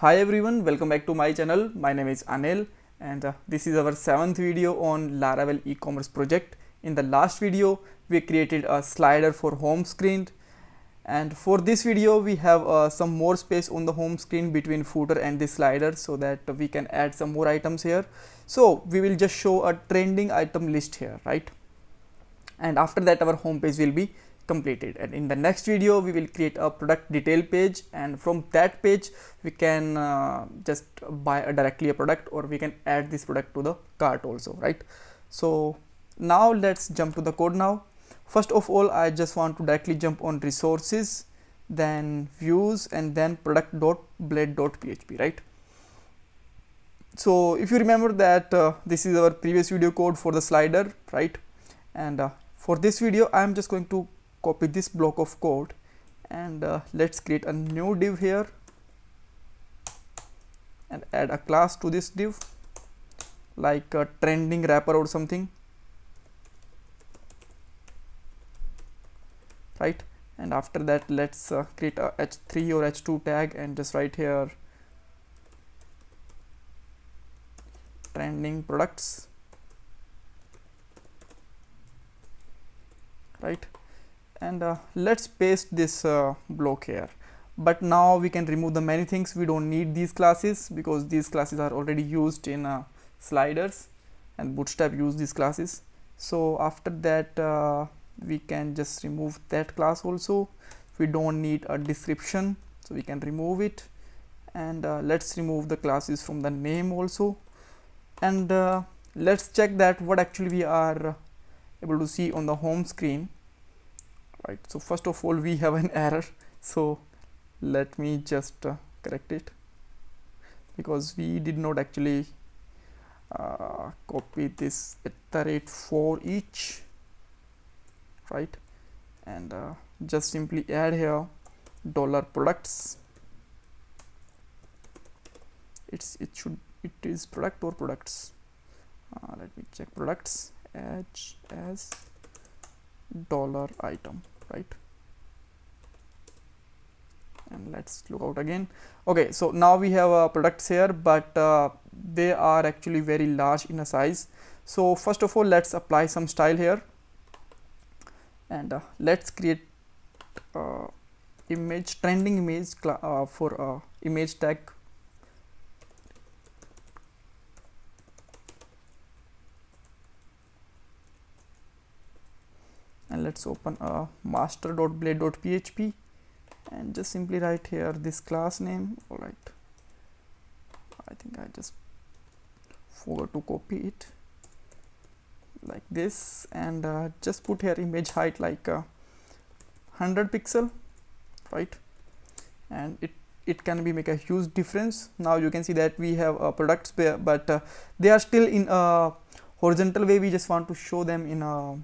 Hi everyone, welcome back to my channel. My name is Anil and this is our 7th video on Laravel e-commerce project. In the last video, we created a slider for home screen, and for this video we have some more space on the home screen between footer and the slider so that we can add some more items here. So we will just show a trending item list here, right? And after that our home page will be completed, and in the next video we will create a product detail page, and from that page we can just buy directly a product, or we can add this product to the cart also, right? So now let's jump to the code. Now first of all, I just want to directly jump on resources, then views, and then product.blade.php, right? So if you remember that this is our previous video code for the slider, right? And for this video I am just going to copy this block of code, and let's create a new div here and add a class to this div like a trending wrapper or something, right? And after that let's create a h3 or h2 tag and just write here trending products, right? And let's paste this block here. But now we can remove the many things. We don't need these classes because these classes are already used in sliders, and Bootstrap use these classes. So after that we can just remove that class also. We don't need a description, so we can remove it. And let's remove the classes from the name also. And let's check that what actually we are able to see on the home screen, right? So first of all we have an error, so let me just correct it, because we did not actually copy this @for each, right? And just simply add here $products. It is product or products. Let me check products as $item, right? And let's look out again. Okay, so now we have products here, but they are actually very large in a size. So first of all, let's apply some style here, and let's create image trending image for image tag. And let's open a master.blade.php and just simply write here this class name. All right, I think I just forgot to copy it like this, and just put here image height like 100 pixel, right? And it can be make a huge difference. Now you can see that we have products there, but they are still in a horizontal way. We just want to show them in a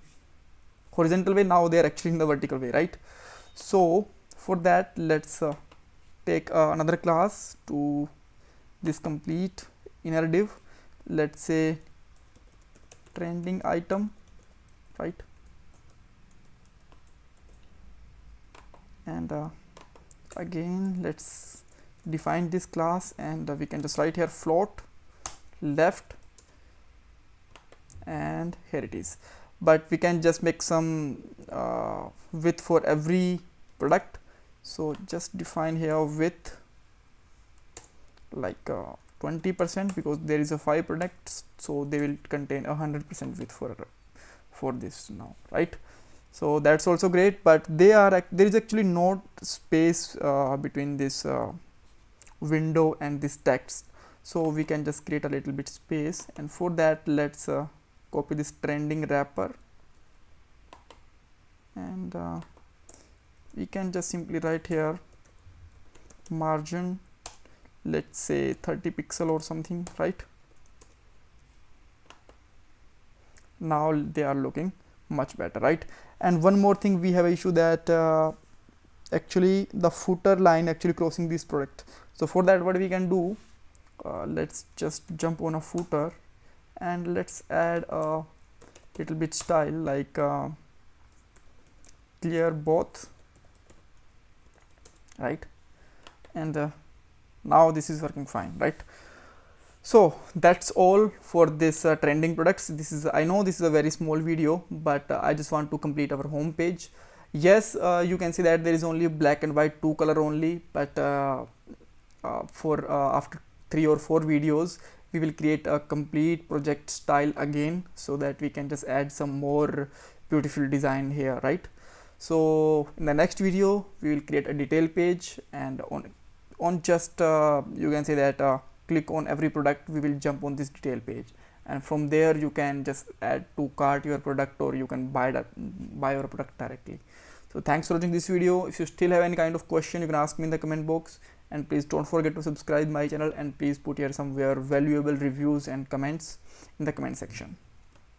horizontal way. Now they are actually in the vertical way, right? So for that let's take another class to this complete inner div. Let's say trending item, right? And again let's define this class, and we can just write here float left, and here it is. But we can just make some width for every product, so just define here width like 20%, because there is a 5 products, so they will contain 100% width for this now, right? So that's also great, but there is actually no space between this window and this text, so we can just create a little bit space. And for that let's copy this trending wrapper, and we can just simply write here margin, let's say 30 pixel or something, right? Now they are looking much better, right? And one more thing, we have an issue that actually the footer line actually crossing this product. So for that what we can do, let's just jump on a footer, and let's add a little bit style like clear both, right? And Now this is working fine, right? So that's all for this trending products. This is, I know this is a very small video, but I just want to complete our home page. Yes, you can see that there is only black and white, two color only, but for after 3 or 4 videos we will create a complete project style again, so that we can just add some more beautiful design here, right? So in the next video we will create a detail page, and on just you can say that click on every product, we will jump on this detail page, and from there you can just add to cart your product, or you can buy your product directly. So thanks for watching this video. If you still have any kind of question, you can ask me in the comment box, and please don't forget to subscribe my channel, and please put here somewhere valuable reviews and comments in the comment section.